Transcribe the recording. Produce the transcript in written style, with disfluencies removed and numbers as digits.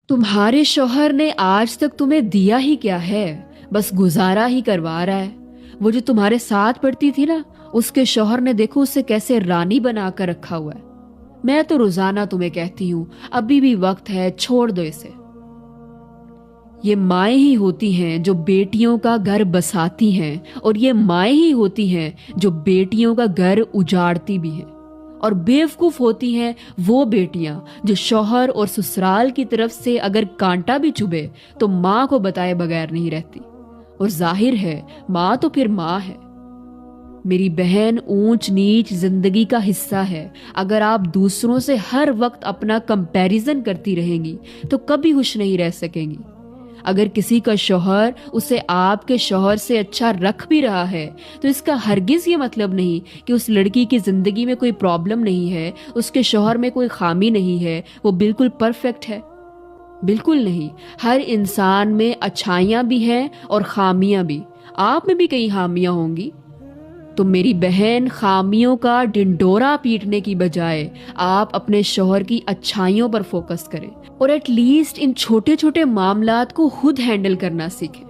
तुम्हारे शौहर ने आज तक तुम्हें दिया ही क्या है, बस गुजारा ही करवा रहा है। वो जो तुम्हारे साथ पढ़ती थी ना, उसके शौहर ने देखो उसे कैसे रानी बना कर रखा हुआ है। मैं तो रोजाना तुम्हें कहती हूँ अभी भी वक्त है, छोड़ दो इसे। ये माएँ ही होती हैं जो बेटियों का घर बसाती हैं, और ये माएँ ही होती हैं जो बेटियों का घर उजाड़ती भी हैं। और बेवकूफ होती हैं वो बेटियां जो शौहर और ससुराल की तरफ से अगर कांटा भी चुभे तो माँ को बताए बगैर नहीं रहती। और जाहिर है माँ तो फिर माँ है। मेरी बहन, ऊंच नीच जिंदगी का हिस्सा है। अगर आप दूसरों से हर वक्त अपना कंपैरिजन करती रहेंगी तो कभी खुश नहीं रह सकेंगी। अगर किसी का शौहर उसे आपके शौहर से अच्छा रख भी रहा है तो इसका हरगिज ये मतलब नहीं कि उस लड़की की जिंदगी में कोई प्रॉब्लम नहीं है, उसके शौहर में कोई खामी नहीं है, वो बिल्कुल परफेक्ट है। बिल्कुल नहीं। हर इंसान में अच्छाइयां भी हैं और खामियां भी। आप में भी कई खामियां होंगी। तो मेरी बहन, खामियों का डिंडोरा पीटने की बजाय आप अपने शौहर की अच्छाइयों पर फोकस करें और एटलीस्ट इन छोटे छोटे मामलात को खुद हैंडल करना सीखें।